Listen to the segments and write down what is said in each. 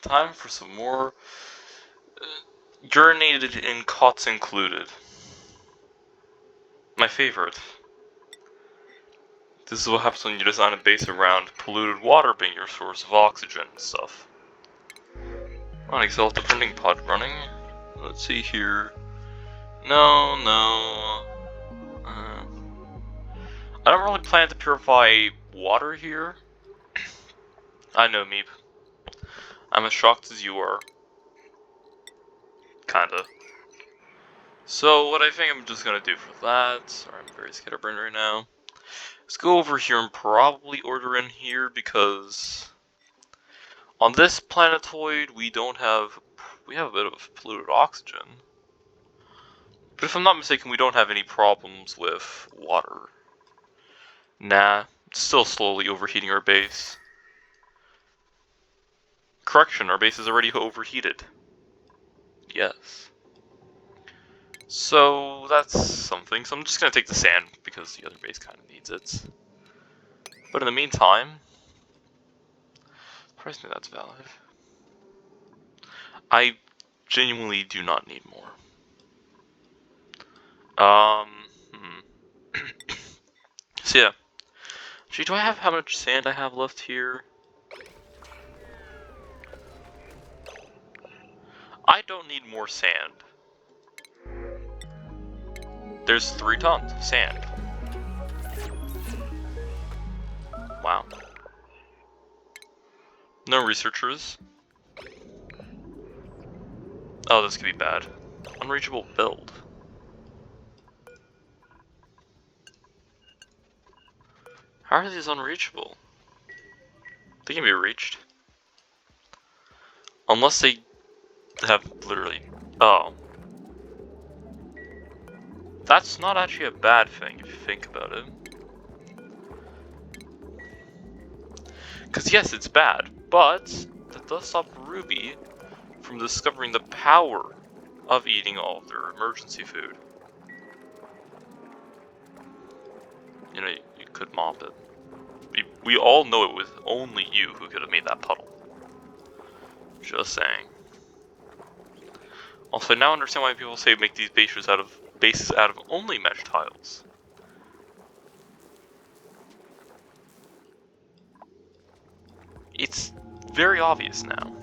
Time for some more urinated in cots included. My favorite. This is what happens when you design a base around polluted water being your source of oxygen and stuff. On Excel, the printing pod running. Let's see here. No. I don't really plan to purify water here. I know, Meep. I'm as shocked as you are. Kinda. So, what I think I'm just gonna do for that, sorry, I'm very scatterbrained right now. Let's go over here and probably order in here because on this planetoid we have a bit of polluted oxygen. But if I'm not mistaken, we don't have any problems with water. Nah, it's still slowly overheating our base. Correction, our base is already overheated. Yes. So that's something. So I'm just gonna take the sand because the other base kind of needs it. But in the meantime, surprised me that's valid. I genuinely do not need more. So yeah. Actually, do I have how much sand I have left here? I don't need more sand. There's 3 tons of sand. Wow. No researchers. Oh, this could be bad. Unreachable build. How are these unreachable? They can be reached. Unless they have literally... Oh. That's not actually a bad thing if you think about it. Because yes, it's bad, but that does stop Ruby from discovering the power of eating all of their emergency food. You know, you could mop it. We all know it was only you who could have made that puddle. Just saying. Also, now I understand why people say make these bases out of only mesh tiles. It's very obvious now.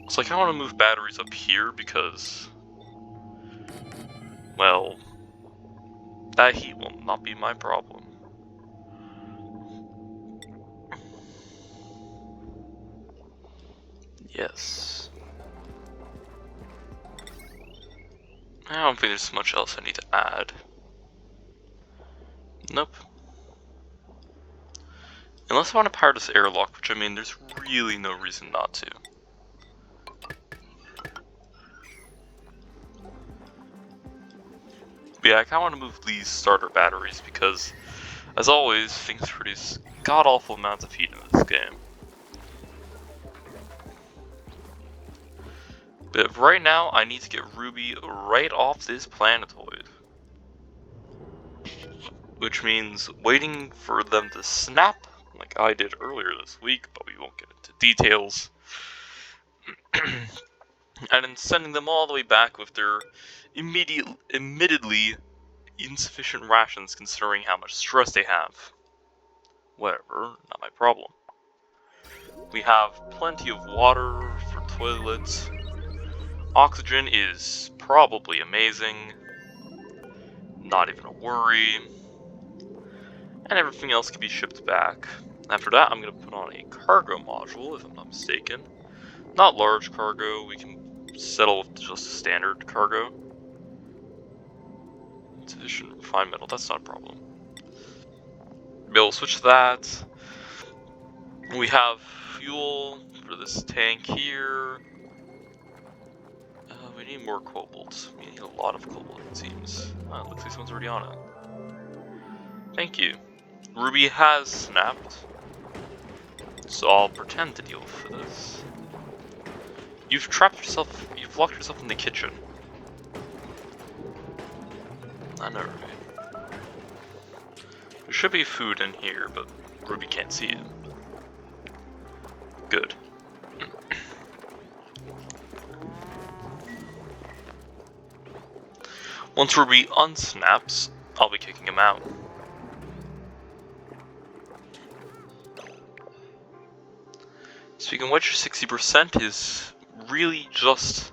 It's like I want to move batteries up here because, well, that heat will not be my problem. Yes. I don't think there's much else I need to add. Nope. Unless I want to power this airlock, which I mean, there's really no reason not to. But yeah, I kind of want to move these starter batteries because, as always, things produce god-awful amounts of heat in this game. But right now, I need to get Ruby right off this planetoid. Which means waiting for them to snap, like I did earlier this week, but we won't get into details. And then sending them all the way back with their admittedly insufficient rations considering how much stress they have. Whatever, not my problem. We have plenty of water for toilets. Oxygen is probably amazing. Not even a worry. And everything else can be shipped back. After that, I'm going to put on a cargo module, if I'm not mistaken. Not large cargo, we can settle with just standard cargo. Insufficient refined metal, that's not a problem. We'll switch to that. We have fuel for this tank here. We need more cobalt. We need a lot of cobalt, it seems. Oh, looks like someone's already on it. Thank you. Ruby has snapped. So I'll pretend to deal with this. You've locked yourself in the kitchen. I know, Ruby. There should be food in here, but Ruby can't see it. Good. Once Ruby unsnaps, I'll be kicking him out. Speaking of which, 60% is really just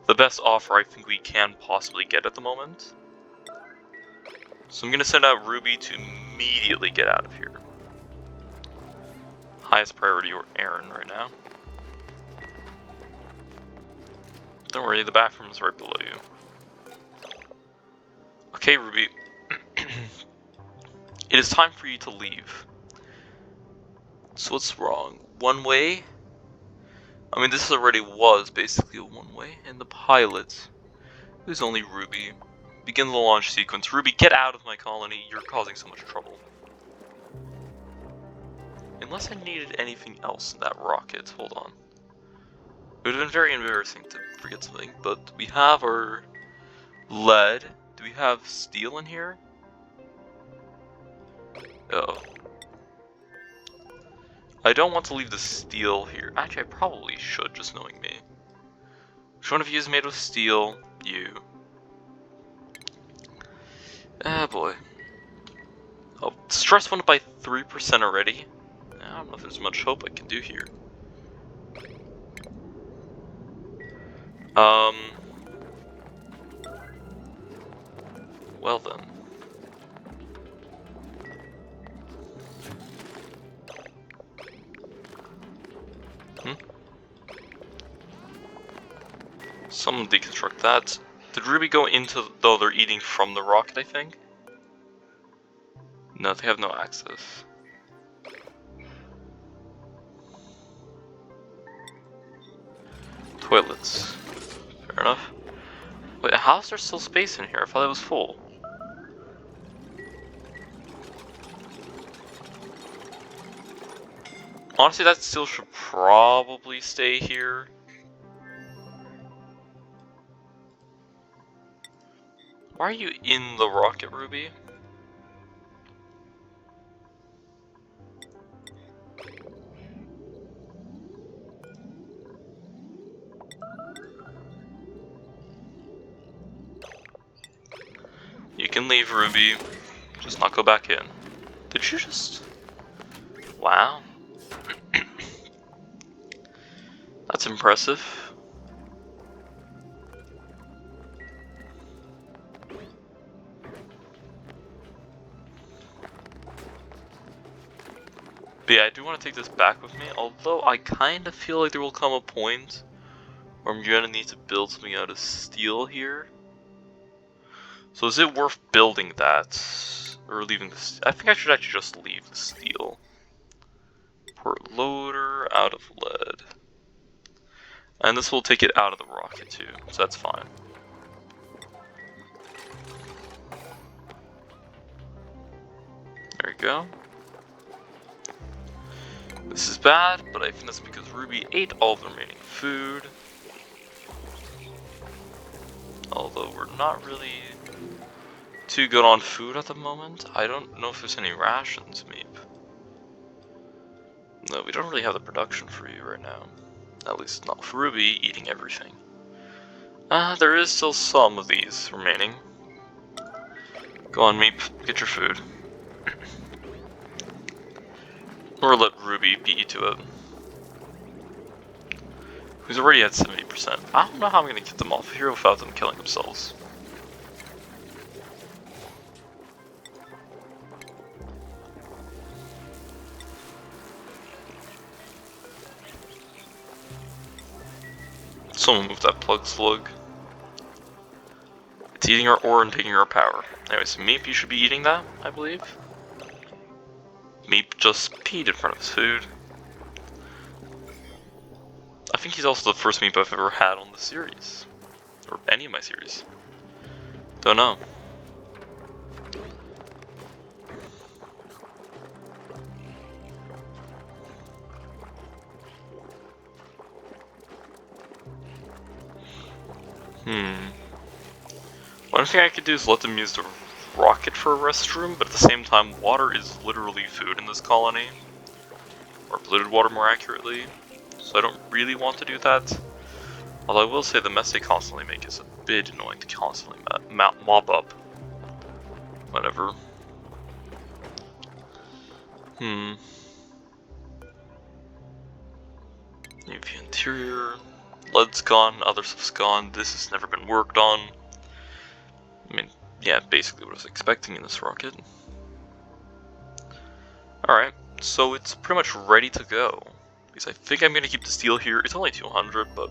the best offer I think we can possibly get at the moment. So I'm going to send out Ruby to immediately get out of here. Highest priority or Aaron right now. Don't worry, the bathroom's right below you. Okay, Ruby. It is time for you to leave. So what's wrong? One way? I mean, this already was basically a one-way, and the pilot it was only Ruby. Begin the launch sequence. Ruby, get out of my colony. You're causing so much trouble. Unless I needed anything else in that rocket. Hold on. It would have been very embarrassing to forget something, but we have our lead. Do we have steel in here? Oh. I don't want to leave the steel here. Actually, I probably should, just knowing me. Which one of you is made of steel? You. Ah, boy. Oh, stress went up by 3% already. I don't know if there's much hope I can do here. Well then. Someone deconstruct that. Did Ruby go into... though they're eating from the rocket, I think? No, they have no access. Toilets. Fair enough. Wait, how is there still space in here? I thought it was full. Honestly, that still should probably stay here. Why are you in the rocket, Ruby? You can leave, Ruby. Just not go back in. Did you just... Wow. That's impressive. But yeah, I do want to take this back with me, although I kind of feel like there will come a point where I'm gonna need to build something out of steel here. So is it worth building that? Or leaving this? I think I should actually just leave the steel. Port loader out of lead. And this will take it out of the rocket too, so that's fine. There we go. This is bad, but I think that's because Ruby ate all the remaining food. Although we're not really too good on food at the moment. I don't know if there's any rations, maybe. No, we don't really have the production for you right now. At least not for Ruby eating everything. There is still some of these remaining. Go on, Meep, get your food. Or let Ruby beat you to it. Who's already at 70%. I don't know how I'm gonna get them off here without them killing themselves. Someone move that plug slug. It's eating our ore and taking our power. Anyways, Meep, you should be eating that, I believe. Meep just peed in front of his food. I think he's also the first Meep I've ever had on the series. Or any of my series. Don't know. One thing I could do is let them use the rocket for a restroom, but at the same time, water is literally food in this colony. Or polluted water, more accurately. So I don't really want to do that. Although I will say the mess they constantly make is bit annoying to constantly mop up. Whatever. UV interior. Lead's gone, other stuff's gone. This has never been worked on. I mean, yeah, basically what I was expecting in this rocket. Alright, so it's pretty much ready to go. Because I think I'm going to keep the steel here. It's only 200, but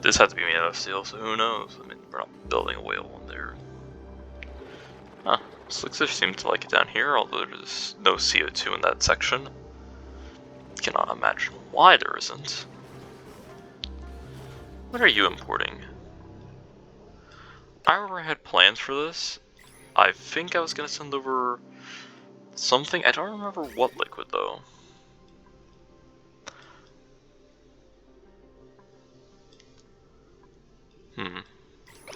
this had to be made out of steel, so who knows? I mean, we're not building a whale one there. Huh, Slickfish seemed to like it down here, although there's no CO2 in that section. Cannot imagine why there isn't. What are you importing? I remember I had plans for this. I think I was going to send over something. I don't remember what liquid, though.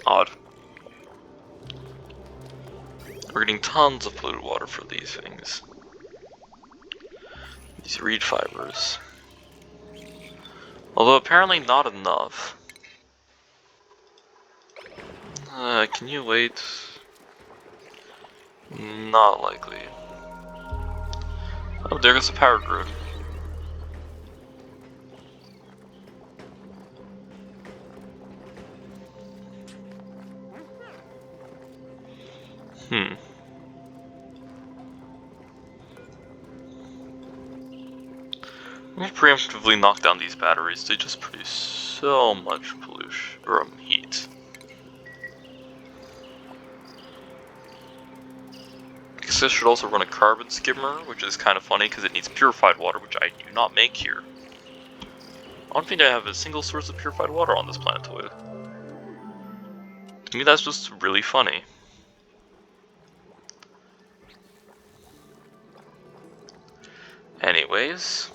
Odd. We're getting tons of polluted water for these things. These reed fibers. Although apparently not enough. Can you wait? Not likely. Oh, there goes the power grid. I'm gonna preemptively knock down these batteries. They just produce so much pollution, or heat. I guess I should also run a carbon skimmer, which is kind of funny because it needs purified water, which I do not make here. I don't think I have a single source of purified water on this planetoid. To me, that's just really funny. Anyways.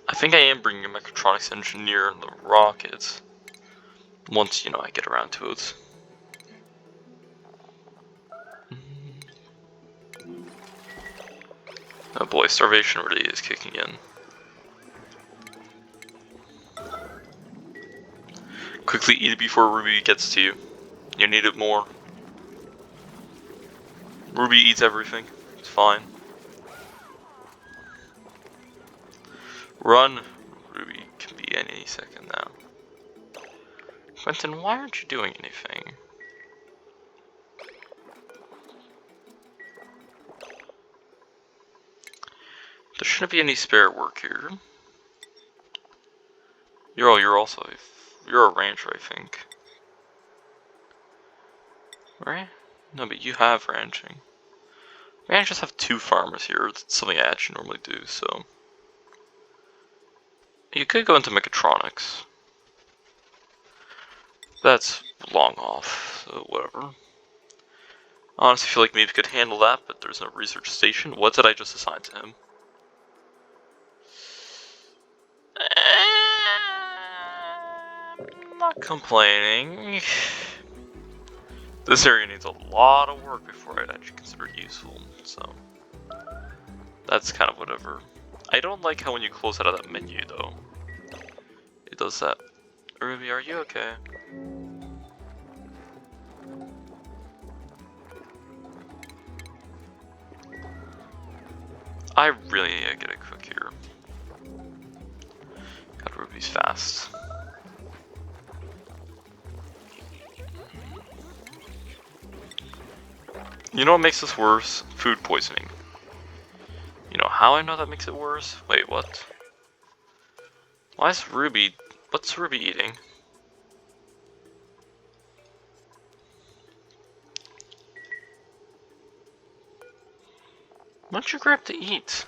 I think I am bringing a mechatronics engineer in the rocket. Once, you know, I get around to it. Oh boy, starvation really is kicking in. Quickly eat it before Ruby gets to you. You need it more. Ruby eats everything. It's fine. Run. Ruby can be any second now. Quentin, why aren't you doing anything? There shouldn't be any spare work here. You're also you're a rancher, I think. Right? No, but you have ranching. I just have 2 farmers here. It's something I actually normally do, so. You could go into mechatronics. That's long off, so whatever. I honestly feel like maybe we could handle that, but there's no research station. What did I just assign to him? I'm not complaining. This area needs a lot of work before I'd actually consider it useful, so that's kind of whatever. I don't like how when you close out of that menu, though, it does that. Ruby, are you okay? I really need to get a cook here. God, Ruby's fast. You know what makes this worse? Food poisoning. You know how I know that makes it worse? Wait, what? Why is Ruby... What's Ruby eating? Why don't you grab to eat?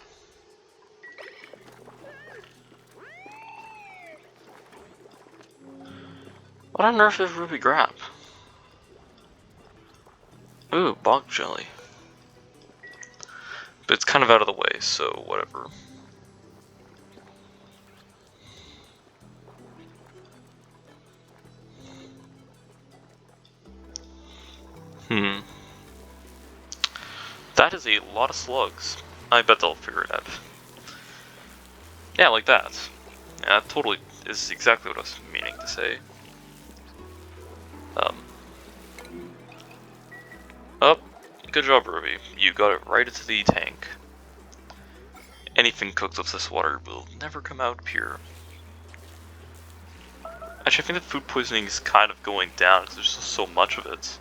What on earth did Ruby grab? Ooh, bog jelly. But it's kind of out of the way, so whatever. That is a lot of slugs. I bet they'll figure it out. Yeah, like that. Yeah, that totally is exactly what I was meaning to say. Oh, good job, Ruby. You got it right into the tank. Anything cooked with this water will never come out pure. Actually, I think that food poisoning is kind of going down because there's just so much of it.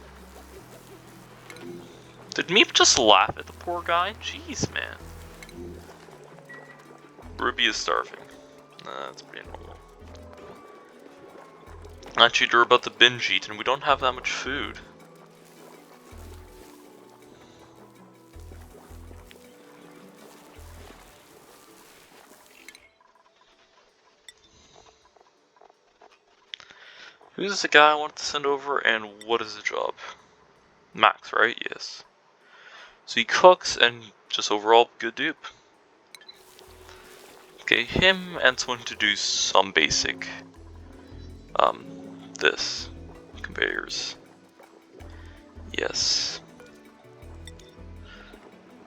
Did Meep just laugh at the poor guy? Jeez, man. Ruby is starving. That's pretty normal. Actually, you're about to binge eat and we don't have that much food. Who's the guy I want to send over and what is the job? Max, right? Yes. So he cooks and just overall good dupe. Okay, him and someone to do some basic, this. Conveyors. Yes.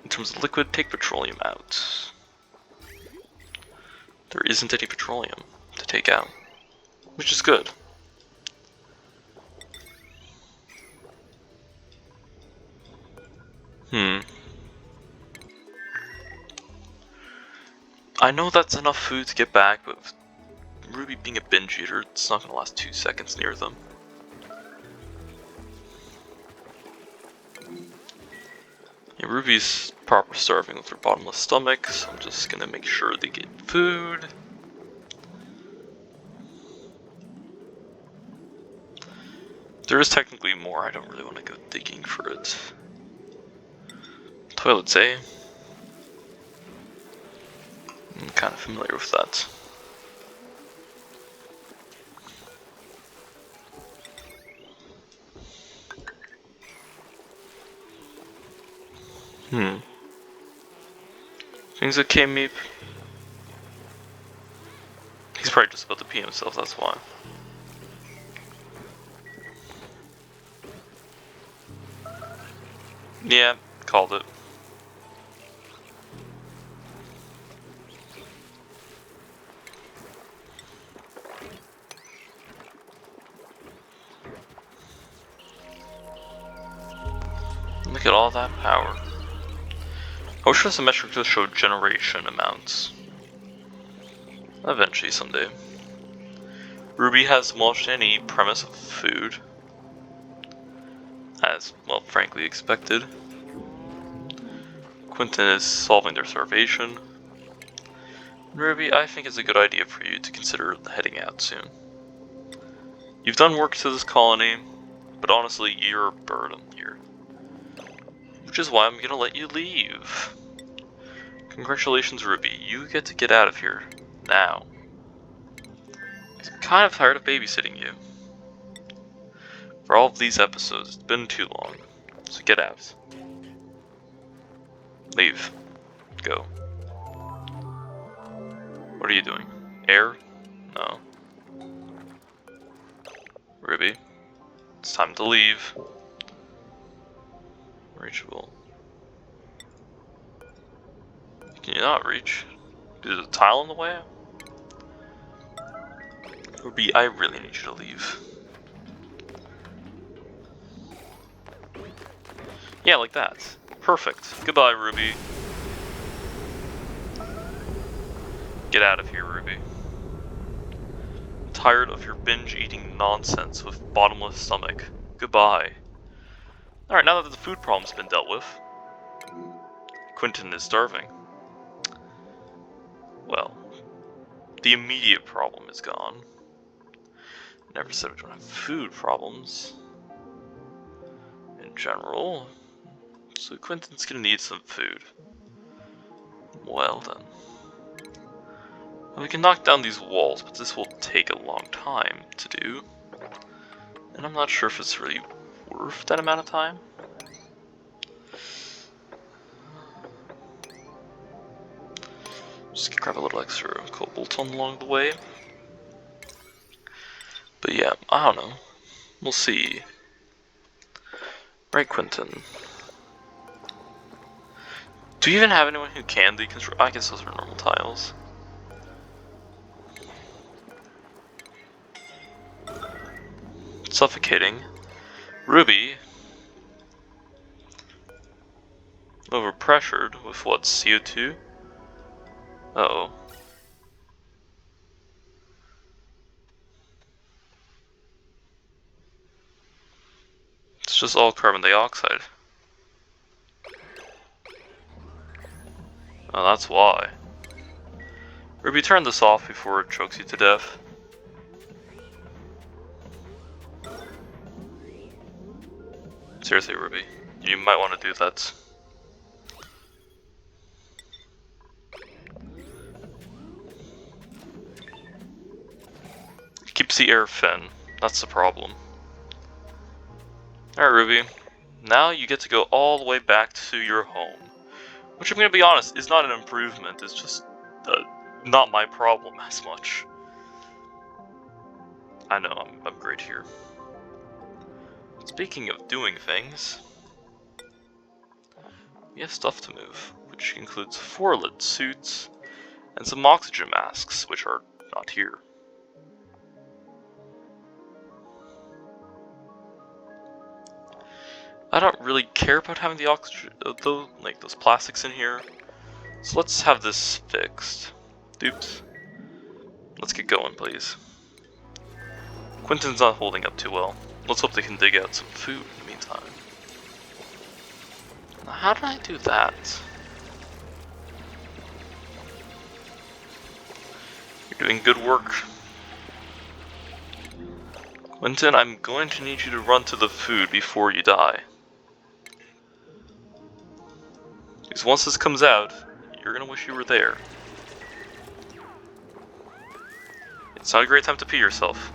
In terms of liquid, take petroleum out. There isn't any petroleum to take out, which is good. I know that's enough food to get back, but with Ruby being a binge eater, it's not gonna last 2 seconds near them. Yeah, Ruby's proper starving with her bottomless stomach, so I'm just gonna make sure they get food. There is technically more, I don't really want to go digging for it. Toilets, eh? I'm kind of familiar with that. Things okay, Meep? He's probably just about to pee himself, that's why. Yeah, called it. Look at all that power. I wish this metric to show generation amounts. Eventually, someday. Ruby has demolished any premise of food. As, well, frankly expected. Quentin is solving their starvation. Ruby, I think it's a good idea for you to consider heading out soon. You've done work to this colony, but honestly, you're a burden here. Which is why I'm gonna let you leave. Congratulations, Ruby. You get out of here. Now. I'm kind of tired of babysitting you. For all of these episodes, it's been too long. So get out. Leave. Go. What are you doing? Air? No. Ruby. It's time to leave. Reachable. Can you not reach? Is a tile in the way? Ruby, I really need you to leave. Yeah, like that. Perfect. Goodbye, Ruby. Get out of here, Ruby. I'm tired of your binge-eating nonsense with bottomless stomach. Goodbye. Alright, now that the food problem's been dealt with, Quentin is starving. Well, the immediate problem is gone. Never said we don't have food problems. In general. So Quentin's gonna need some food. Well then. We can knock down these walls, but this will take a long time to do. And I'm not sure if it's really worth that amount of time. Just grab a little extra cobalt along the way. But yeah, I don't know. We'll see. Right, Quentin? Do you even have anyone who can deconstruct? I guess those are normal tiles. Suffocating. Ruby. Overpressured with what? CO2? Uh-oh. It's just all carbon dioxide. Oh, that's why. Ruby, turn this off before it chokes you to death. Seriously, Ruby, you might want to do that. Keeps the air thin. That's the problem. Alright, Ruby. Now you get to go all the way back to your home. Which, I'm gonna be honest, is not an improvement. It's just not my problem as much. I know, I'm great here. Speaking of doing things, we have stuff to move, which includes 4 lid suits and some oxygen masks, which are not here. I don't really care about having the oxygen, those plastics in here. So let's have this fixed. Oops. Let's get going, please. Quentin's not holding up too well. Let's hope they can dig out some food in the meantime. Now, how did I do that? You're doing good work. Quentin, I'm going to need you to run to the food before you die. Because once this comes out, you're gonna wish you were there. It's not a great time to pee yourself.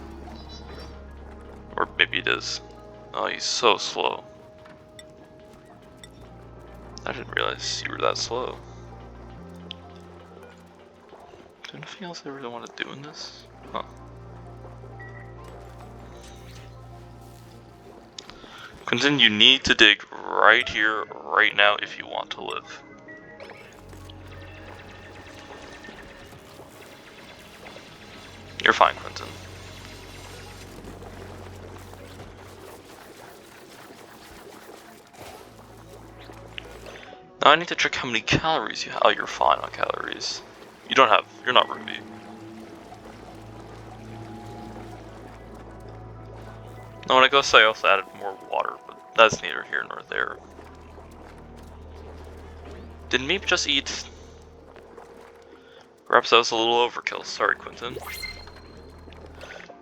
Or maybe it is. Oh, he's so slow. I didn't realize you were that slow. Is there anything else I really want to do in this? Huh. Quentin, you need to dig right here, right now, if you want to live. You're fine, Quentin. Now I need to check how many calories you have. Oh, you're fine on calories. You're not Ruby. No, when I go say I also added more water, but that's neither here nor there. Did Meep just eat? Perhaps that was a little overkill. Sorry, Quentin.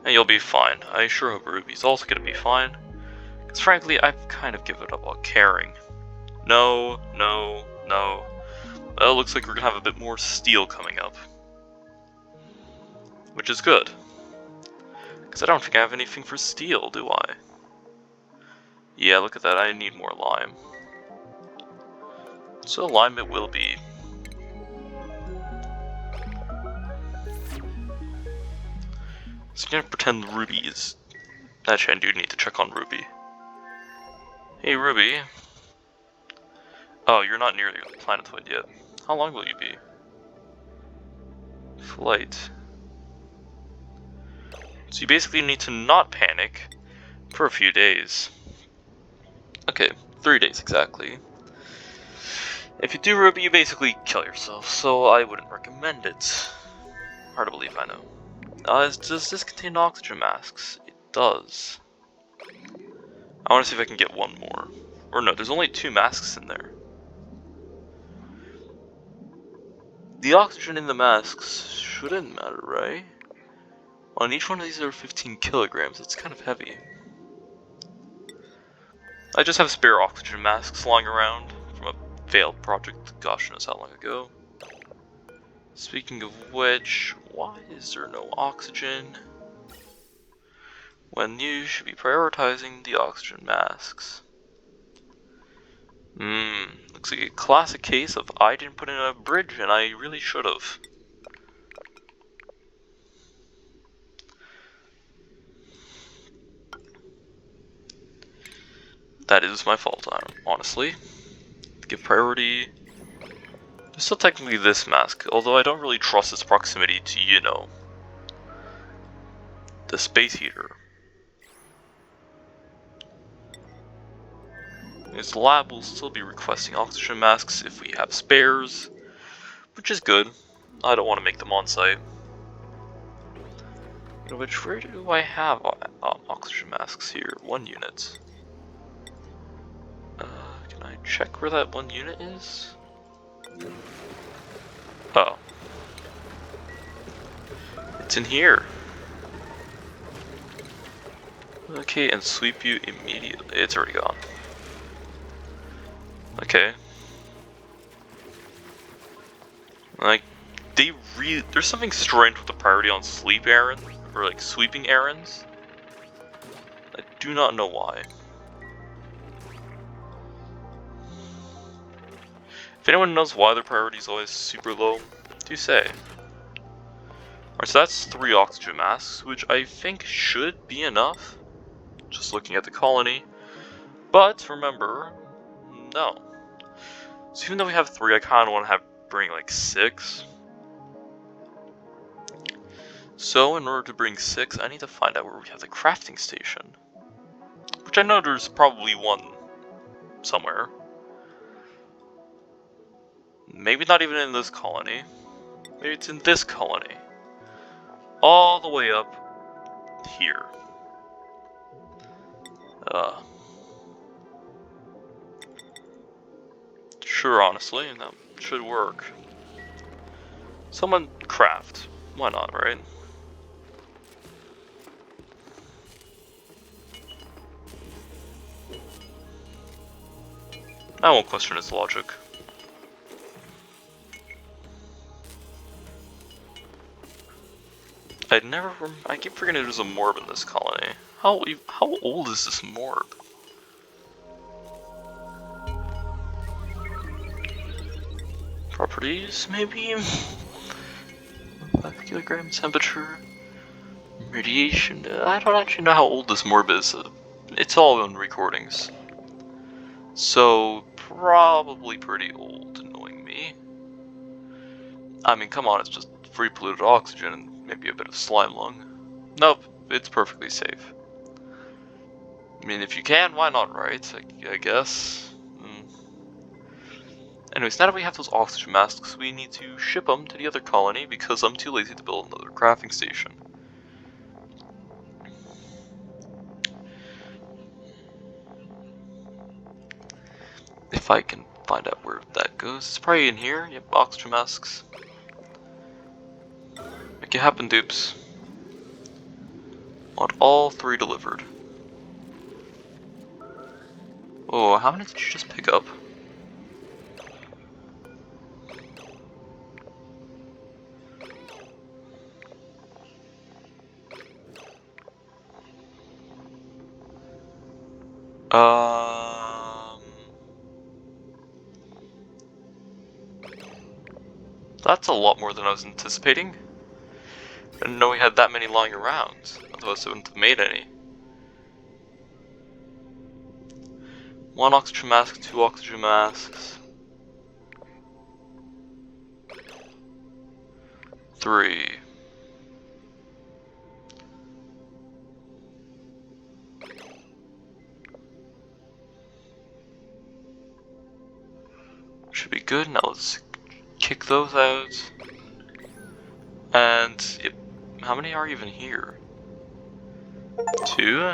And you'll be fine. I sure hope Ruby's also gonna be fine. Because frankly, I've kind of given up on caring. No, no, no. Well, it looks like we're gonna have a bit more steel coming up. Which is good. Because I don't think I have anything for steel, do I? Yeah, look at that, I need more lime. So lime it will be. So I'm gonna pretend Ruby is... Actually, I do need to check on Ruby. Hey, Ruby. Oh, you're not near the planetoid yet. How long will you be? Flight. So you basically need to not panic for a few days. Okay, 3 days exactly. If you do, Ruby, you basically kill yourself, so I wouldn't recommend it. Hard to believe, I know. Does this contain oxygen masks? It does. I want to see if I can get one more. Or no, there's only 2 masks in there. The oxygen in the masks shouldn't matter, right? On each one of these are 15 kilograms, it's kind of heavy. I just have spare oxygen masks lying around from a failed project, gosh knows how long ago. Speaking of which, why is there no oxygen? When you should be prioritizing the oxygen masks. Looks like a classic case of I didn't put in a bridge and I really should have. That is my fault, honestly. Give priority There's still technically this mask, although I don't really trust its proximity to, you know, the space heater. Its lab will still be requesting oxygen masks if we have spares, which is good. I don't want to make them on site. Which, where do I have oxygen masks here? 1 unit. Can I check where that 1 unit is? Oh. It's in here. Okay, and sweep you immediately. It's already gone. Okay. Like, there's something strange with the priority on sleep errands, or like sweeping errands. I do not know why. If anyone knows why their priority is always super low, do say. Alright, so that's 3 oxygen masks, which I think should be enough. Just looking at the colony. But remember, no. So even though we have 3, I kind of want to bring like 6. So in order to bring 6, I need to find out where we have the crafting station. Which I know there's probably one somewhere. Maybe not even in this colony. Maybe it's in this colony. All the way up here. Sure, honestly, that should work. Someone craft. Why not, right? I won't question its logic. I keep forgetting there's a morb in this colony. How old is this morb? Properties, maybe? 5 kilogram temperature. Radiation. I don't actually know how old this morb is. It's all on recordings. So, probably pretty old, knowing me. I mean, come on, it's just free polluted oxygen and maybe a bit of slime lung. Nope, it's perfectly safe. I mean, if you can, why not, right? I guess. Anyways, now that we have those oxygen masks, we need to ship them to the other colony because I'm too lazy to build another crafting station. If I can find out where that goes. It's probably in here. Yep, oxygen masks. Make it happen, dupes. Want all 3 delivered. Oh, how many did you just pick up? That's a lot more than I was anticipating. I didn't know we had that many lying around, otherwise I wouldn't have made any. 1 oxygen mask, 2 oxygen masks. 3. Should be good. Now let's kick those out. And yep, how many are even here? 2?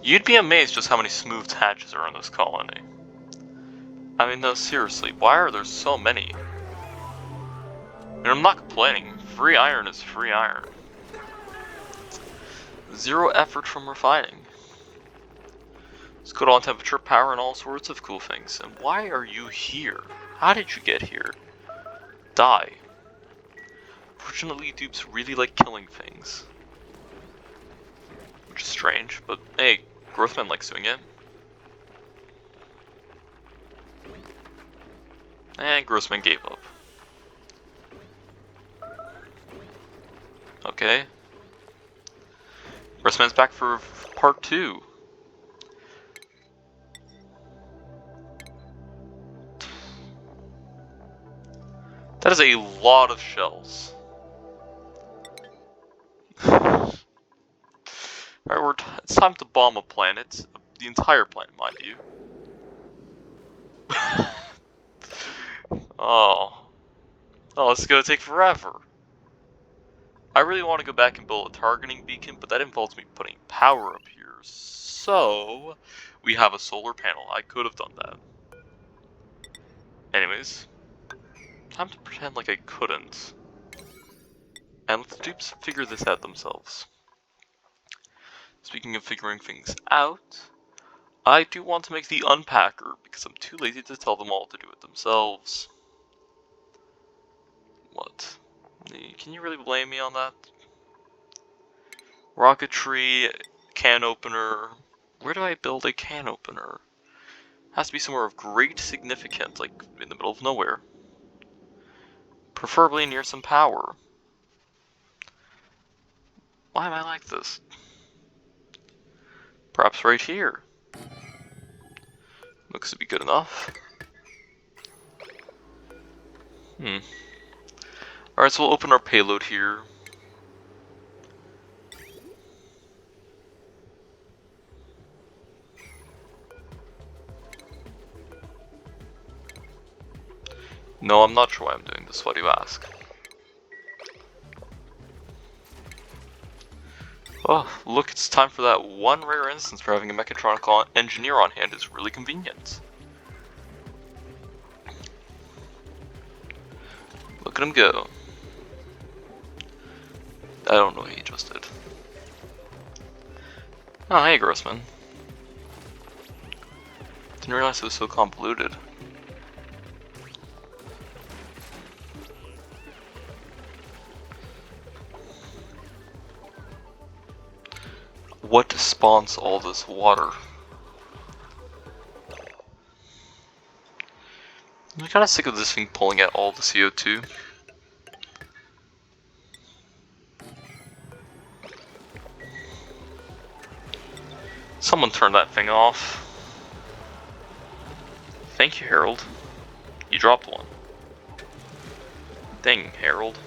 You'd be amazed just how many smooth hatches are in this colony. I mean, no, seriously, why are there so many? And I'm not complaining. Free iron is free iron. 0 effort from refining. It's good on temperature, power, and all sorts of cool things. And why are you here? How did you get here? Die. Fortunately, dupes really like killing things. Which is strange, but hey, Growthman likes doing it. And Grossman gave up. Okay. Grossman's back for part 2. is a lot of shells. Alright, it's time to bomb a planet. The entire planet, mind you. Oh. Oh, this is gonna take forever. I really want to go back and build a targeting beacon, but that involves me putting power up here. So, we have a solar panel. I could have done that. Anyways, time to pretend like I couldn't. And let the dupes figure this out themselves. Speaking of figuring things out, I do want to make the unpacker, because I'm too lazy to tell them all to do it themselves. What? Can you really blame me on that? Rocketry, can opener. Where do I build a can opener? Has to be somewhere of great significance, like in the middle of nowhere. Preferably near some power. Why am I like this? Perhaps right here. Looks to be good enough. Alright, so we'll open our payload here. No, I'm not sure why I'm doing this, why do you ask? Oh, look, it's time for that one rare instance where having a mechatronic engineer on hand is really convenient. Look at him go. I don't know what he just did. Oh, hey, Grossman. Didn't realize it was so convoluted. What spawns all this water? I'm kinda sick of this thing pulling out all the CO2. Someone turn that thing off. Thank you, Harold. You dropped one. Dang, Harold.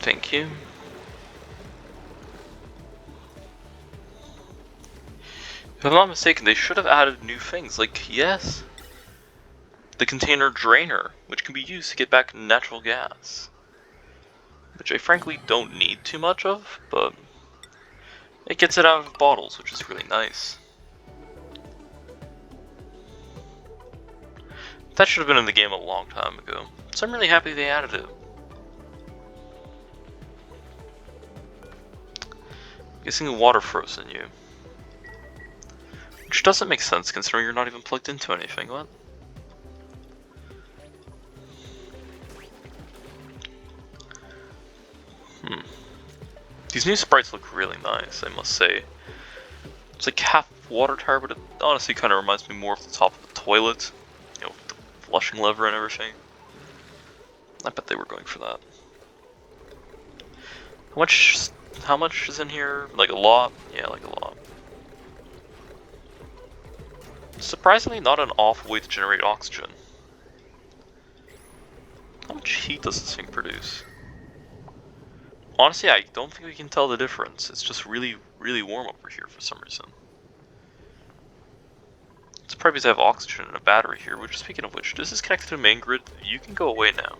Thank you. If I'm not mistaken, they should have added new things, like, yes, the container drainer, which can be used to get back natural gas. Which I frankly don't need too much of, but it gets it out of bottles, which is really nice. That should have been in the game a long time ago, so I'm really happy they added it. I'm guessing water froze in you. Which doesn't make sense considering you're not even plugged into anything, what? These new sprites look really nice, I must say. It's like half water tower, but it honestly kind of reminds me more of the top of the toilet. You know, with the flushing lever and everything. I bet they were going for that. How much is in here? Like a lot? Yeah, like a lot. Surprisingly not an awful way to generate oxygen. How much heat does this thing produce? Honestly, I don't think we can tell the difference. It's just really, really warm over here for some reason. It's probably because I have oxygen and a battery here, which, speaking of which, this is connected to the main grid. You can go away now.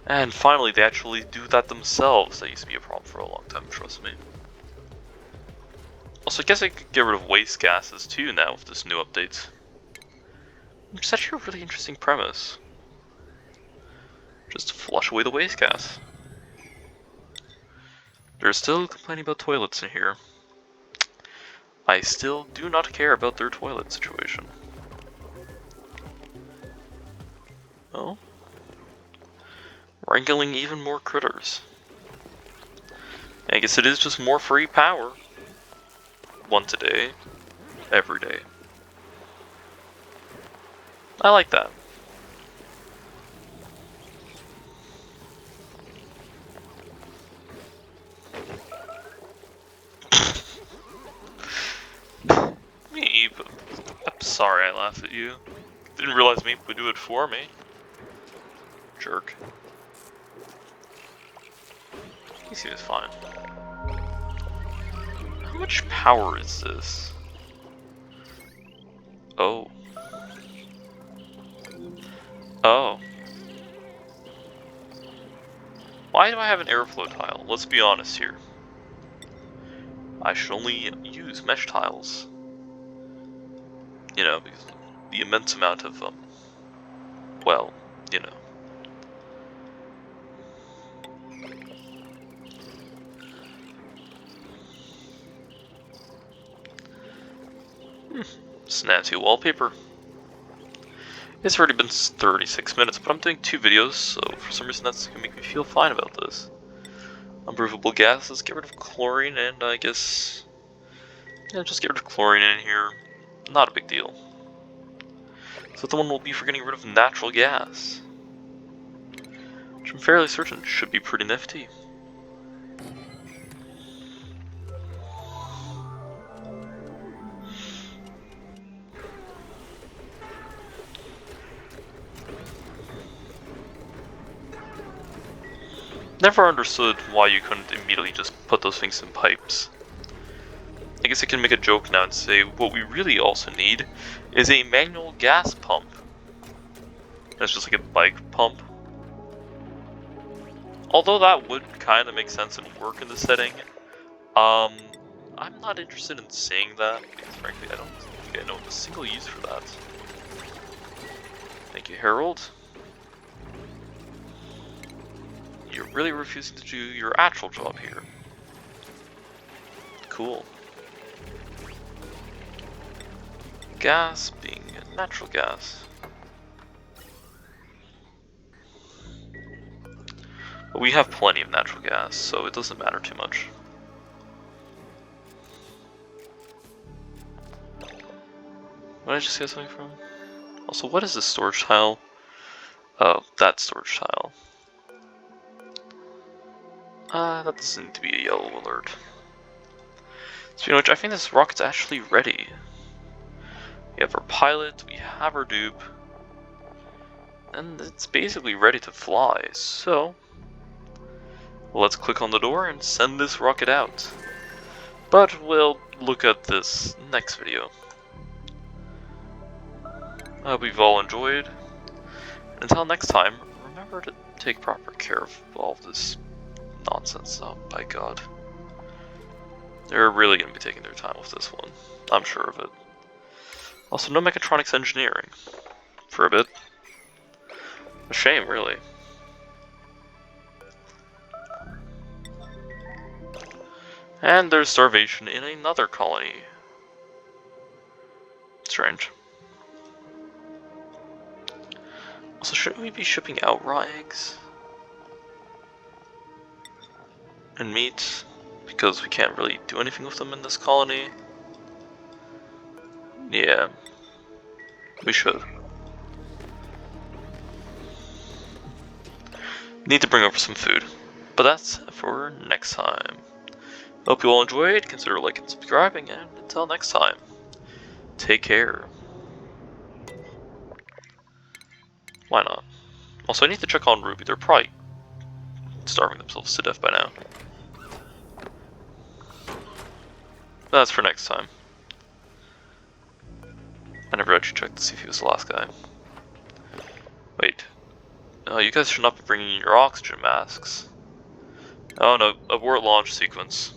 And finally, they actually do that themselves. That used to be a problem for a long time, trust me. Also, I guess I could get rid of waste gases too now with this new update. Which is actually a really interesting premise. Just flush away the waste gas. They're still complaining about toilets in here. I still do not care about their toilet situation. Oh? Wrangling even more critters. I guess it is just more free power. Once a day. Every day. I like that. I'm sorry I laughed at you. Didn't realize me would do it for me. Jerk. He seems fine. How much power is this? Oh. Oh. Why do I have an airflow tile? Let's be honest here. I should only use mesh tiles. You know, because the immense amount of, well, you know. Snazzy wallpaper. It's already been 36 minutes, but I'm doing 2 videos, so for some reason that's gonna make me feel fine about this. Unbreathable gases, get rid of chlorine, and I guess... yeah, just get rid of chlorine in here. Not a big deal. So the one will be for getting rid of natural gas. Which I'm fairly certain should be pretty nifty. Never understood why you couldn't immediately just put those things in pipes. I guess I can make a joke now and say what we really also need is a manual gas pump. It's just like a bike pump. Although that would kind of make sense and work in the setting, I'm not interested in saying that because frankly I don't think I know a single use for that. Thank you, Harold. You're really refusing to do your actual job here. Cool. Gas being natural gas. But we have plenty of natural gas, so it doesn't matter too much. What did I just get something from? Also, what is this storage tile? Oh, that storage tile. That doesn't need to be a yellow alert. Speaking of which, I think this rocket's actually ready. We have our pilot, we have our dupe, and it's basically ready to fly, so let's click on the door and send this rocket out. But we'll look at this next video. I hope you've all enjoyed. Until next time, remember to take proper care of all of this nonsense. Oh my god. They're really going to be taking their time with this one. I'm sure of it. Also, no mechatronics engineering. For a bit. A shame, really. And there's starvation in another colony. Strange. Also, shouldn't we be shipping out raw eggs? And meat? Because we can't really do anything with them in this colony. Yeah. We should. Need to bring over some food. But that's for next time. Hope you all enjoyed, consider liking and subscribing, and until next time, take care. Why not? Also, I need to check on Ruby, they're probably starving themselves to death by now. That's for next time. I never actually checked to see if he was the last guy. Wait. No, you guys should not be bringing in your oxygen masks. Oh no, abort launch sequence.